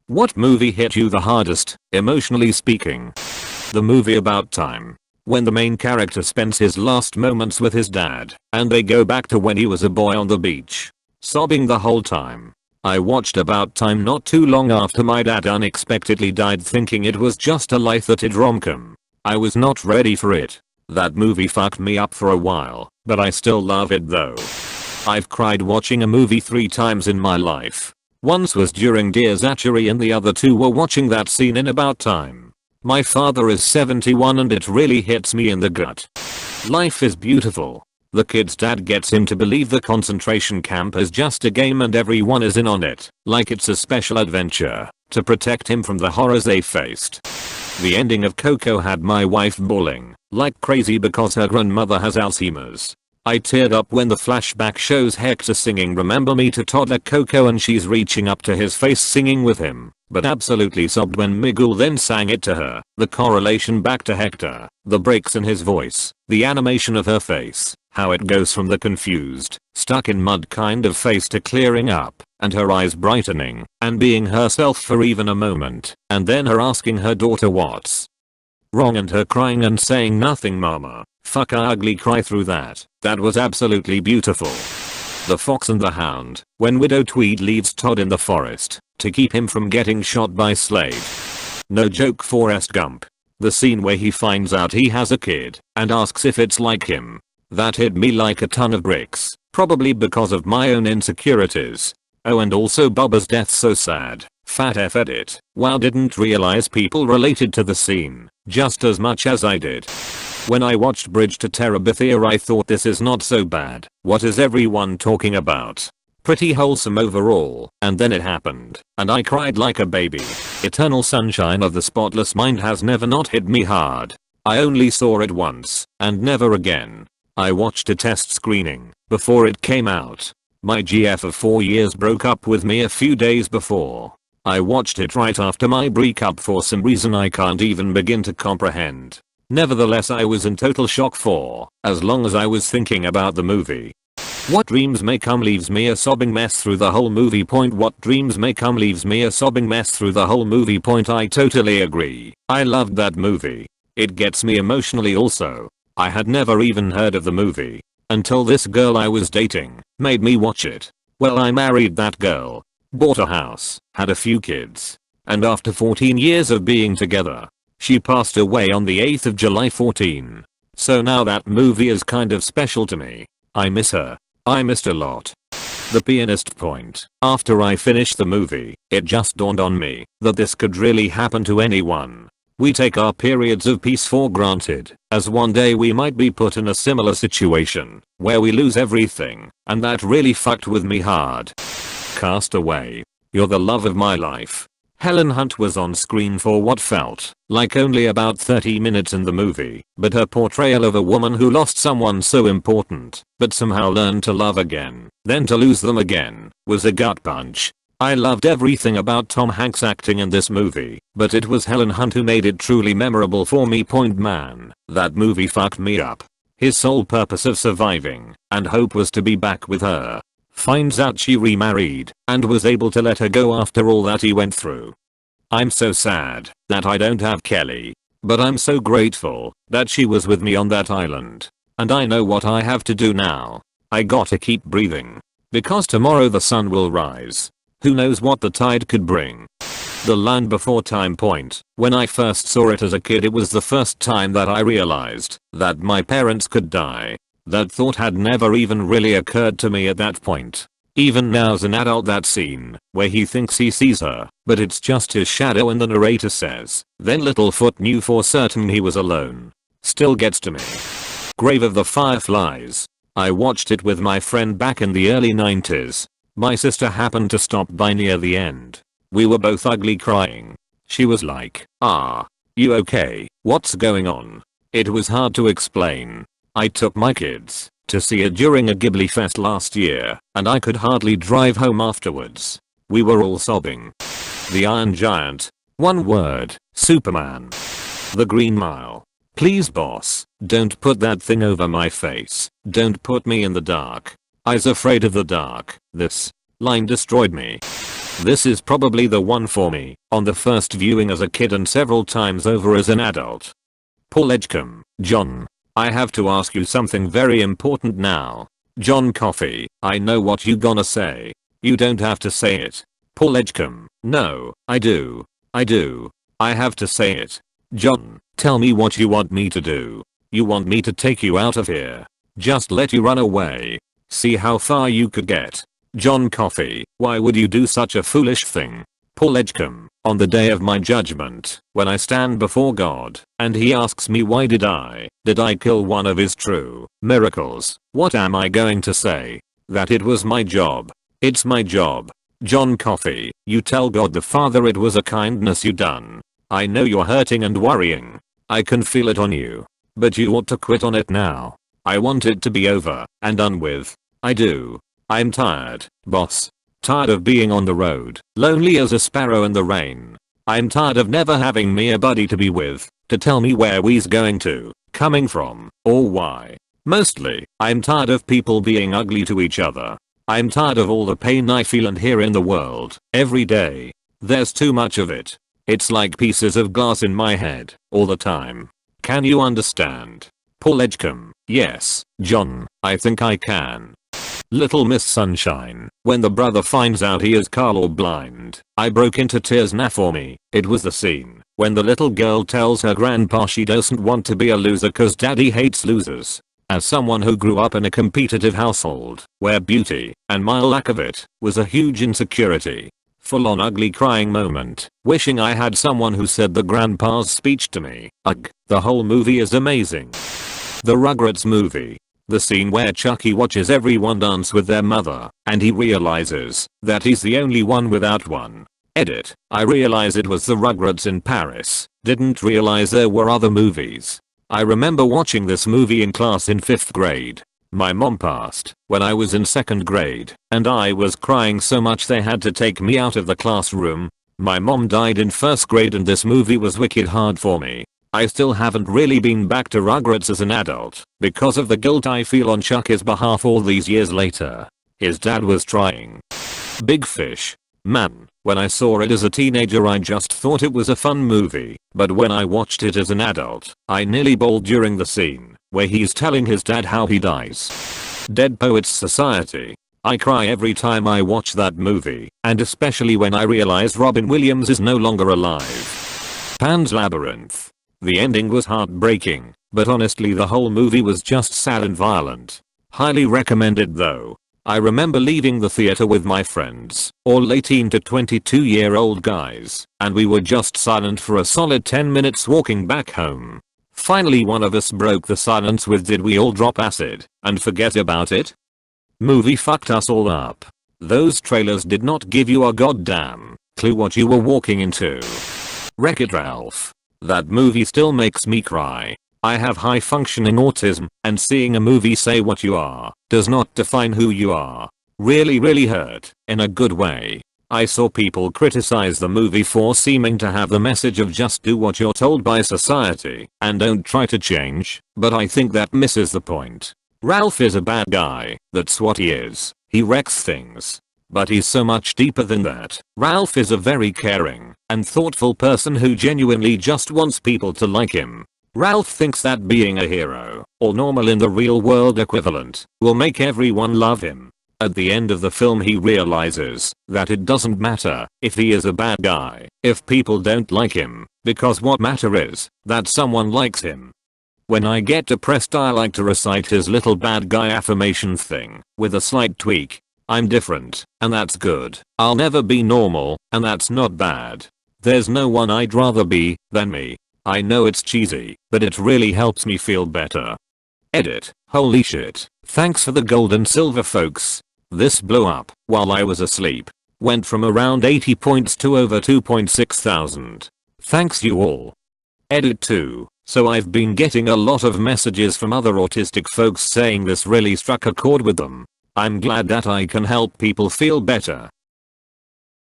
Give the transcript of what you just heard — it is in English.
What movie hit you the hardest, emotionally speaking? The movie About Time. When the main character spends his last moments with his dad, and they go back to when he was a boy on the beach. Sobbing the whole time. I watched About Time not too long after my dad unexpectedly died, thinking it was just a light-hearted rom-com. I was not ready for it. That movie fucked me up for a while, but I still love it though. I've cried watching a movie 3 times in my life. Once was during Dear Zachary and the other 2 were watching that scene in About Time. My father is 71 and it really hits me in the gut. Life is beautiful. The kid's dad gets him to believe the concentration camp is just a game and everyone is in on it, like it's a special adventure, to protect him from the horrors they faced. The ending of Coco had my wife bawling like crazy because her grandmother has Alzheimer's. I teared up when the flashback shows Hector singing Remember Me to toddler Coco and she's reaching up to his face singing with him, but absolutely sobbed when Miguel then sang it to her. The correlation back to Hector, the breaks in his voice, the animation of her face, how it goes from the confused, stuck in mud kind of face to clearing up, and her eyes brightening, and being herself for even a moment, and then her asking her daughter what's wrong and her crying and saying nothing mama. Fuck, I ugly cry through that. That was absolutely beautiful. The Fox and the Hound, when Widow Tweed leaves Todd in the forest to keep him from getting shot by Slade. No joke, Forrest Gump. The scene where he finds out he has a kid and asks if it's like him. That hit me like a ton of bricks, probably because of my own insecurities. Oh, and also Bubba's death, so sad. Fat F edit. Wow, didn't realize people related to the scene just as much as I did. When I watched Bridge to Terabithia I thought this is not so bad. What is everyone talking about? Pretty wholesome overall, and then it happened, and I cried like a baby. Eternal Sunshine of the Spotless Mind has never not hit me hard. I only saw it once, and never again. I watched a test screening before it came out. My GF of 4 years broke up with me a few days before. I watched it right after my breakup for some reason I can't even begin to comprehend. Nevertheless, I was in total shock for as long as I was thinking about the movie. What dreams may come leaves me a sobbing mess through the whole movie. What dreams may come leaves me a sobbing mess through the whole movie. I totally agree. I loved that movie. It gets me emotionally also. I had never even heard of the movie until this girl I was dating made me watch it. Well, I married that girl, bought a house, had a few kids, and after 14 years of being together, she passed away on the 8th of July 14. So now that movie is kind of special to me. I miss her. I missed a lot. The pianist point. After I finished the movie, it just dawned on me that this could really happen to anyone. We take our periods of peace for granted, as one day we might be put in a similar situation where we lose everything, and that really fucked with me hard. Cast Away. You're the love of my life. Helen Hunt was on screen for what felt like only about 30 minutes in the movie, but her portrayal of a woman who lost someone so important, but somehow learned to love again, then to lose them again, was a gut punch. I loved everything about Tom Hanks' acting in this movie, but it was Helen Hunt who made it truly memorable for me. Man, that movie fucked me up. His sole purpose of surviving and hope was to be back with her. Finds out she remarried and was able to let her go after all that he went through. I'm so sad that I don't have Kelly, but I'm so grateful that she was with me on that island. And I know what I have to do now. I gotta keep breathing. Because tomorrow the sun will rise. Who knows what the tide could bring. The Land Before Time point. When I first saw it as a kid, it was the first time that I realized that my parents could die. That thought had never even really occurred to me at that point. Even now as an adult, that scene where he thinks he sees her, but it's just his shadow and the narrator says, then Littlefoot knew for certain he was alone, still gets to me. Grave of the Fireflies. I watched it with my friend back in the early 90s. My sister happened to stop by near the end. We were both ugly crying. She was like, you okay? What's going on? It was hard to explain. I took my kids to see it during a Ghibli Fest last year, and I could hardly drive home afterwards. We were all sobbing. The Iron Giant. One word, Superman. The Green Mile. Please boss, don't put that thing over my face. Don't put me in the dark. I's afraid of the dark. This line destroyed me. This is probably the one for me, on the first viewing as a kid and several times over as an adult. Paul Edgecombe, John. I have to ask you something very important now. John Coffey, I know what you gonna say. You don't have to say it. Paul Edgecombe, no, I do. I have to say it. John, tell me what you want me to do. You want me to take you out of here? Just let you run away? See how far you could get? John Coffey, why would you do such a foolish thing? Paul Edgecombe, on the day of my judgment, when I stand before God, and he asks me why did I kill one of his true miracles, what am I going to say? That it was my job. It's my job. John Coffey, you tell God the Father it was a kindness you done. I know you're hurting and worrying. I can feel it on you. But you ought to quit on it now. I want it to be over and done with. I do. I'm tired, boss. Tired of being on the road, lonely as a sparrow in the rain. I'm tired of never having me a buddy to be with, to tell me where we's going to, coming from, or why. Mostly, I'm tired of people being ugly to each other. I'm tired of all the pain I feel and hear in the world, every day. There's too much of it. It's like pieces of glass in my head, all the time. Can you understand? Paul Edgecombe, yes, John, I think I can. Little Miss Sunshine, when the brother finds out he is color blind, I broke into tears. Now for me, it was the scene when the little girl tells her grandpa she doesn't want to be a loser cause daddy hates losers. As someone who grew up in a competitive household, where beauty, and my lack of it, was a huge insecurity. Full on ugly crying moment, wishing I had someone who said the grandpa's speech to me. Ugh, the whole movie is amazing. The Rugrats movie. The scene where Chucky watches everyone dance with their mother, and he realizes that he's the only one without one. Edit, I realize it was the Rugrats in Paris, didn't realize there were other movies. I remember watching this movie in class in 5th grade. My mom passed when I was in 2nd grade, and I was crying so much they had to take me out of the classroom. My mom died in 1st grade and this movie was wicked hard for me. I still haven't really been back to Rugrats as an adult, because of the guilt I feel on Chucky's behalf all these years later. His dad was trying. Big Fish. Man, when I saw it as a teenager I just thought it was a fun movie, but when I watched it as an adult, I nearly bawled during the scene, where he's telling his dad how he dies. Dead Poets Society. I cry every time I watch that movie, and especially when I realize Robin Williams is no longer alive. Pan's Labyrinth. The ending was heartbreaking, but honestly the whole movie was just sad and violent. Highly recommended though. I remember leaving the theater with my friends, all 18 to 22-year-old guys, and we were just silent for a solid 10 minutes walking back home. Finally one of us broke the silence with did we all drop acid and forget about it? Movie fucked us all up. Those trailers did not give you a goddamn clue what you were walking into. Wreck-It Ralph. That movie still makes me cry. I have high functioning autism, and seeing a movie say what you are does not define who you are. Really hurt, in a good way. I saw people criticize the movie for seeming to have the message of just do what you're told by society and don't try to change, but I think that misses the point. Ralph is a bad guy, that's what he is. He wrecks things. But he's so much deeper than that. Ralph is a very caring and thoughtful person who genuinely just wants people to like him. Ralph thinks that being a hero, or normal in the real world equivalent, will make everyone love him. At the end of the film he realizes that it doesn't matter if he is a bad guy, if people don't like him, because what matter is that someone likes him. When I get depressed I like to recite his little bad guy affirmation thing, with a slight tweak. I'm different, and that's good. I'll never be normal, and that's not bad. There's no one I'd rather be than me. I know it's cheesy, but it really helps me feel better. Edit. Holy shit. Thanks for the gold and silver folks. This blew up while I was asleep. Went from around 80 points to over 2.6 thousand. Thanks you all. Edit 2. So I've been getting a lot of messages from other autistic folks saying this really struck a chord with them. I'm glad that I can help people feel better.